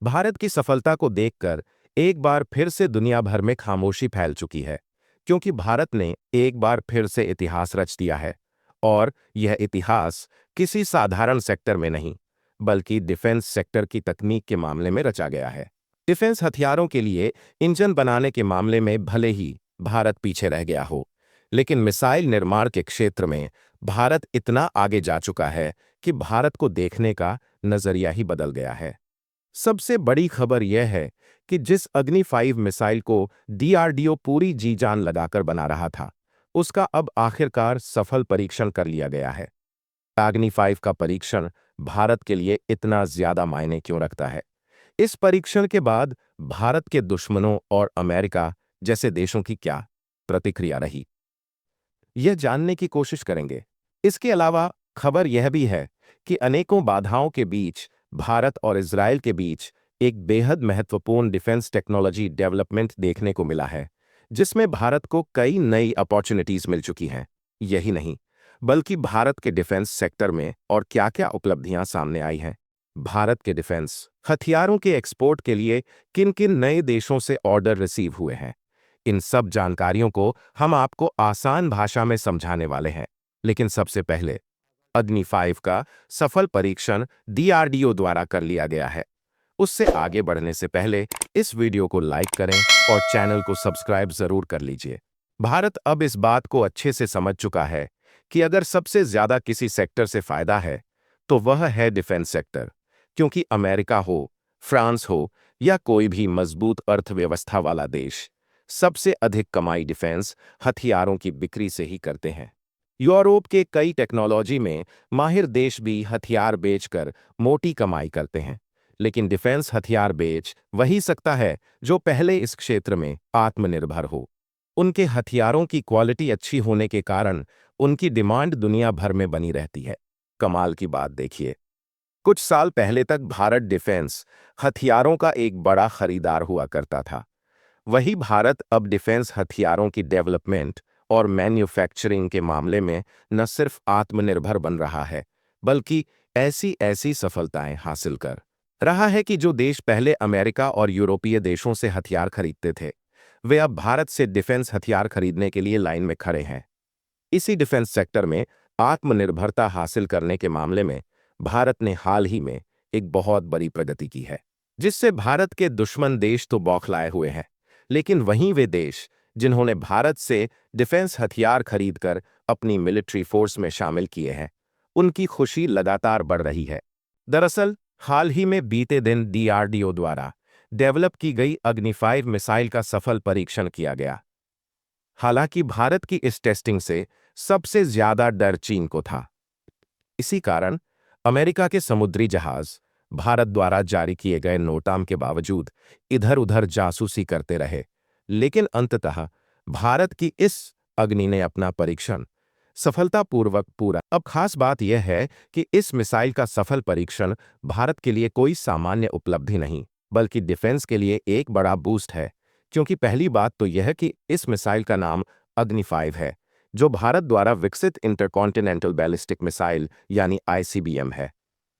भारत की सफलता को देखकर एक बार फिर से दुनिया भर में खामोशी फैल चुकी है, क्योंकि भारत ने एक बार फिर से इतिहास रच दिया है। और यह इतिहास किसी साधारण सेक्टर में नहीं, बल्कि डिफेंस सेक्टर की तकनीक के मामले में रचा गया है। डिफेंस हथियारों के लिए इंजन बनाने के मामले में भले ही भारत पीछे रह गया हो, लेकिन मिसाइल निर्माण के क्षेत्र में भारत इतना आगे जा चुका है कि भारत को देखने का नजरिया ही बदल गया है। सबसे बड़ी खबर यह है कि जिस अग्नि 5 मिसाइल को डीआरडीओ पूरी जी जान लगाकर बना रहा था, उसका अब आखिरकार सफल परीक्षण कर लिया गया है। अग्नि 5 का परीक्षण भारत के लिए इतना ज्यादा मायने क्यों रखता है? इस परीक्षण के बाद भारत के दुश्मनों और अमेरिका जैसे देशों की क्या प्रतिक्रिया रही, यह जानने की कोशिश करेंगे। इसके अलावा खबर यह भी है कि अनेकों बाधाओं के बीच भारत और इजरायल के बीच एक बेहद महत्वपूर्ण डिफेंस टेक्नोलॉजी डेवलपमेंट देखने को मिला है, जिसमें भारत को कई नई अपॉर्चुनिटीज मिल चुकी हैं। यही नहीं, बल्कि भारत के डिफेंस सेक्टर में और क्या-क्या उपलब्धियां सामने आई हैं। भारत के डिफेंस हथियारों के एक्सपोर्ट के लिए किन-किन नए देशों से ऑर्डर रिसीव हुए हैं, इन सब जानकारियों को हम आपको आसान भाषा में समझाने वाले हैं। लेकिन सबसे पहले अग्नि 5 का सफल परीक्षण डीआरडीओ द्वारा कर लिया गया है। उससे आगे बढ़ने से पहले इस वीडियो को लाइक करें और चैनल को सब्सक्राइब जरूर कर लीजिए। भारत अब इस बात को अच्छे से समझ चुका है कि अगर सबसे ज्यादा किसी सेक्टर से फायदा है, तो वह है डिफेंस सेक्टर, क्योंकि अमेरिका हो, फ्रांस हो या कोई भी मजबूत अर्थव्यवस्था वाला देश, सबसे अधिक कमाई डिफेंस हथियारों की बिक्री से ही करते हैं। यूरोप के कई टेक्नोलॉजी में माहिर देश भी हथियार बेचकर मोटी कमाई करते हैं, लेकिन डिफेंस हथियार बेच वही सकता है जो पहले इस क्षेत्र में आत्मनिर्भर हो। उनके हथियारों की क्वालिटी अच्छी होने के कारण उनकी डिमांड दुनिया भर में बनी रहती है। कमाल की बात देखिए, कुछ साल पहले तक भारत डिफेंस हथियारों का एक बड़ा खरीदार हुआ करता था। वही भारत अब डिफेंस हथियारों की डेवलपमेंट और मैन्युफैक्चरिंग के मामले में न सिर्फ आत्मनिर्भर बन रहा है, बल्कि ऐसी ऐसी सफलताएं हासिल कर रहा है कि जो देश पहले अमेरिका और यूरोपीय देशों से हथियार खरीदते थे, वे अब भारत से डिफेंस हथियार खरीदने के लिए लाइन में खड़े हैं। इसी डिफेंस सेक्टर में आत्मनिर्भरता हासिल करने के मामले में भारत ने हाल ही में एक बहुत बड़ी प्रगति की है, जिससे भारत के दुश्मन देश तो बौखलाए हुए हैं, लेकिन वहीं वे देश जिन्होंने भारत से डिफेंस हथियार खरीदकर अपनी मिलिट्री फोर्स में शामिल किए हैं, उनकी खुशी लगातार बढ़ रही है। दरअसल हाल ही में बीते दिन डीआरडीओ द्वारा डेवलप की गई अग्नि 5 मिसाइल का सफल परीक्षण किया गया। हालांकि भारत की इस टेस्टिंग से सबसे ज्यादा डर चीन को था। इसी कारण अमेरिका के समुद्री जहाज भारत द्वारा जारी किए गए नोटाम के बावजूद इधर-उधर जासूसी करते रहे, लेकिन अंततः भारत की इस अग्नि ने अपना परीक्षण सफलतापूर्वक पूरा। अब खास बात यह है कि इस मिसाइल का सफल परीक्षण भारत के लिए कोई सामान्य उपलब्धि नहीं, बल्कि डिफेंस के लिए एक बड़ा बूस्ट है। क्योंकि पहली बात तो यह कि इस मिसाइल का नाम अग्नि 5 है, जो भारत द्वारा विकसित इंटरकॉन्टिनेंटल बैलिस्टिक मिसाइल यानी आईसीबीएम है।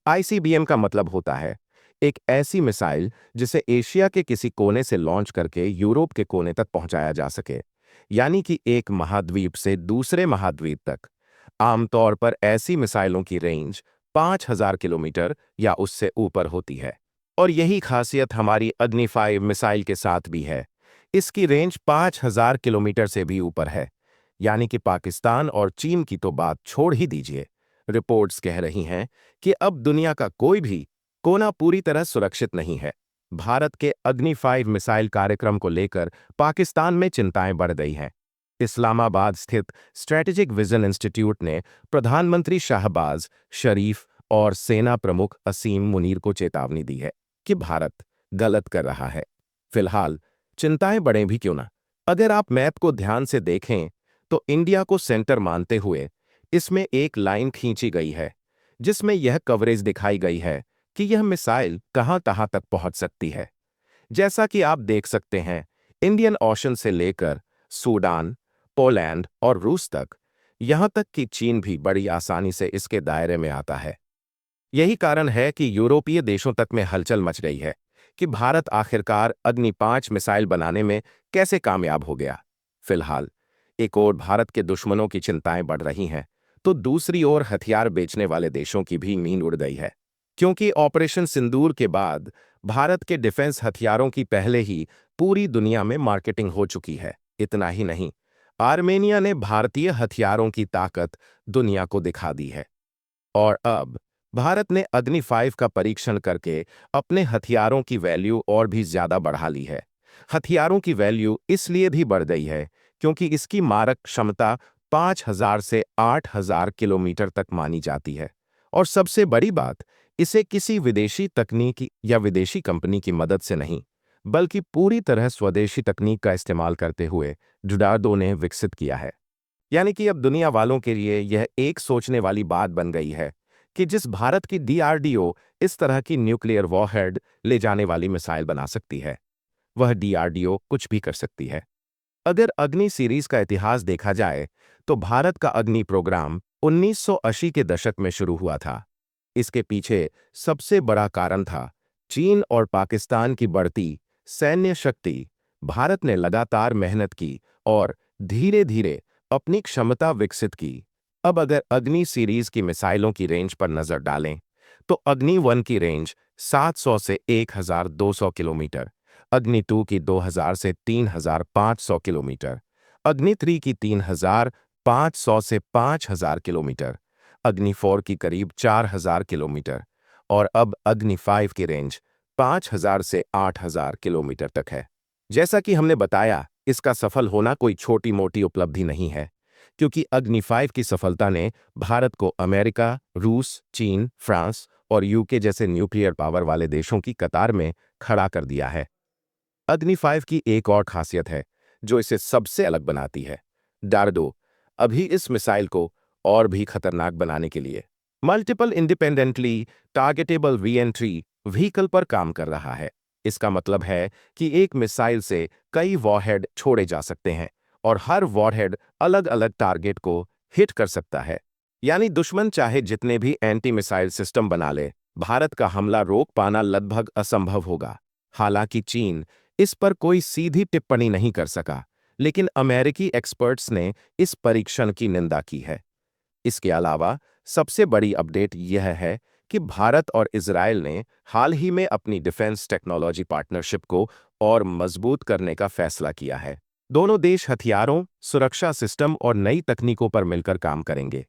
आईसीबीएम का मतलब होता है एक ऐसी मिसाइल जिसे एशिया के किसी कोने से लॉन्च करके यूरोप के कोने तक पहुंचाया जा सके, यानी कि एक महाद्वीप से दूसरे महाद्वीप तक। आमतौर पर ऐसी मिसाइलों की रेंज 5000 किलोमीटर या उससे ऊपर होती है, और यही खासियत हमारी अग्नि 5 मिसाइल के साथ भी है। इसकी रेंज 5000 किलोमीटर से भी ऊपर है, यानी कि पाकिस्तान और चीन की तो बात छोड़ ही दीजिए। रिपोर्ट्स कह रही हैं कि अब दुनिया का कोई भी कोना पूरी तरह सुरक्षित नहीं है। भारत के अग्नि 5 मिसाइल कार्यक्रम को लेकर पाकिस्तान में चिंताएं बढ़ गई हैं। इस्लामाबाद स्थित स्ट्रेटेजिक विजन इंस्टीट्यूट ने प्रधानमंत्री शाहबाज शरीफ और सेना प्रमुख असीम मुनीर को चेतावनी दी है कि भारत गलत कर रहा है। फिलहाल चिंताएं बढ़े भी क्यों ना, अगर आप मैप को ध्यान से देखें तो इंडिया को सेंटर मानते हुए इसमें एक लाइन खींची गई है, जिसमें यह कवरेज दिखाई गई है कि यह मिसाइल कहां-कहां तक पहुंच सकती है। जैसा कि आप देख सकते हैं, इंडियन ओशन से लेकर सूडान, पोलैंड और रूस तक, यहां तक कि चीन भी बड़ी आसानी से इसके दायरे में आता है। यही कारण है कि यूरोपीय देशों तक में हलचल मच गई है कि भारत आखिरकार अग्नि 5 मिसाइल बनाने में कैसे कामयाब हो गया। फिलहाल एक ओर भारत के दुश्मनों की चिंताएं बढ़ रही हैं, तो दूसरी ओर हथियार बेचने वाले देशों की भी नींद उड़ गई है। क्योंकि ऑपरेशन सिंदूर के बाद भारत के डिफेंस हथियारों की पहले ही पूरी दुनिया में मार्केटिंग हो चुकी है। इतना ही नहीं, आर्मेनिया ने भारतीय हथियारों की ताकत दुनिया को दिखा दी है। और अब भारत ने अग्नि 5 का परीक्षण करके अपने हथियारों की वैल्यू और भी ज्यादा बढ़ा ली है। हथियारों की वैल्यू इसलिए भी बढ़ गई है क्योंकि इसकी मारक क्षमता 5,000 से 8,000 किलोमीटर तक मानी जाती है। और सबसे बड़ी बात, इसे किसी विदेशी तकनीक या विदेशी कंपनी की मदद से नहीं, बल्कि पूरी तरह स्वदेशी तकनीक का इस्तेमाल करते हुए डुडार्डो ने विकसित किया है। यानी कि अब दुनिया वालों के लिए यह एक सोचने वाली बात बन गई है कि जिस भारत की डीआरडीओ इस तरह की न्यूक्लियर वॉरहेड ले जाने वाली मिसाइल बना सकती है, वह डीआरडीओ कुछ भी कर सकती है। अगर अग्नि सीरीज का इतिहास देखा जाए, तो भारत का अग्नि प्रोग्राम 1980 के दशक में शुरू हुआ था। इसके पीछे सबसे बड़ा कारण था चीन और पाकिस्तान की बढ़ती सैन्य शक्ति। भारत ने लगातार मेहनत की और धीरे धीरे अपनी क्षमता विकसित की। अब अगर अग्नि सीरीज की मिसाइलों की रेंज पर नजर डालें, तो अग्नि 1 की रेंज 700 से 1,200 किलोमीटर, अग्नि 2 की 2,000 से 3,500 किलोमीटर, अग्नि 3 की 3,500 से 5,000 किलोमीटर, अग्नि 4 की करीब 4,000 किलोमीटर और अब अग्नि 5 की रेंज 5,000 से 8,000 किलोमीटर तक है। जैसा कि हमने बताया, इसका सफल होना कोई छोटी मोटी उपलब्धि नहीं है, क्योंकि अग्नि 5 की सफलता ने भारत को अमेरिका, रूस, चीन, फ्रांस और यूके जैसे न्यूक्लियर पावर वाले देशों की कतार में खड़ा कर दिया है। अग्नि 5 की एक और खासियत है जो इसे सबसे अलग बनाती है। डार्डो अभी इस मिसाइल को और भी खतरनाक बनाने के लिए multiple independently targetable re-entry vehicle पर काम कर रहा है। इसका मतलब है कि एक मिसाइल से कई वॉरहेड छोड़े जा सकते हैं और हर वॉरहेड अलग अलग टारगेट को हिट कर सकता है। यानी दुश्मन चाहे जितने भी एंटी मिसाइल सिस्टम बना ले, भारत का हमला रोक पाना लगभग असंभव होगा। हालांकि चीन इस पर कोई सीधी टिप्पणी नहीं कर सका, लेकिन अमेरिकी एक्सपर्ट्स ने इस परीक्षण की निंदा की है। इसके अलावा सबसे बड़ी अपडेट यह है कि भारत और इजरायल ने हाल ही में अपनी डिफेंस टेक्नोलॉजी पार्टनरशिप को और मजबूत करने का फैसला किया है। दोनों देश हथियारों, सुरक्षा सिस्टम और नई तकनीकों पर मिलकर काम करेंगे।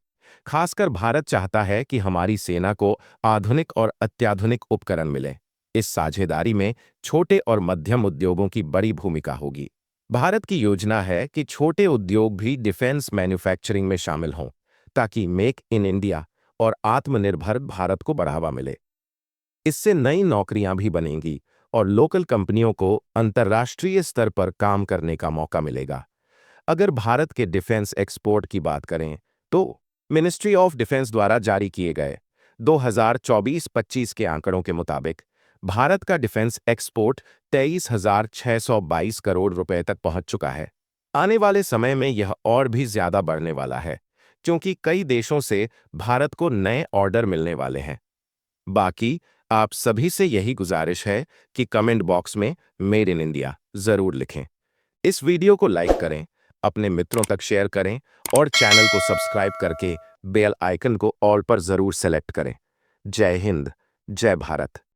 खासकर भारत चाहता है कि हमारी सेना को आधुनिक और अत्याधुनिक उपकरण मिले। इस साझेदारी में छोटे और मध्यम उद्योगों की बड़ी भूमिका होगी। भारत की योजना है कि छोटे उद्योग भी डिफेंस मैन्युफैक्चरिंग में शामिल हों, ताकि मेक इन इंडिया और आत्मनिर्भर भारत को बढ़ावा मिले। इससे नई नौकरियां भी बनेंगी और लोकल कंपनियों को अंतर्राष्ट्रीय स्तर पर काम करने का मौका मिलेगा। अगर भारत के डिफेंस एक्सपोर्ट की बात करें, तो मिनिस्ट्री ऑफ डिफेंस द्वारा जारी किए गए 2024-25 के आंकड़ों के मुताबिक भारत का डिफेंस एक्सपोर्ट 23,622 करोड़ रुपए तक पहुंच चुका है। आने वाले समय में यह और भी ज्यादा बढ़ने वाला है, क्योंकि कई देशों से भारत को नए ऑर्डर मिलने वाले हैं। बाकी आप सभी से यही गुजारिश है कि कमेंट बॉक्स में मेड इन इंडिया जरूर लिखें। इस वीडियो को लाइक करें, अपने मित्रों तक शेयर करें और चैनल को सब्सक्राइब करके बेल आइकन को ऑल पर जरूर सेलेक्ट करें। जय हिंद, जय भारत।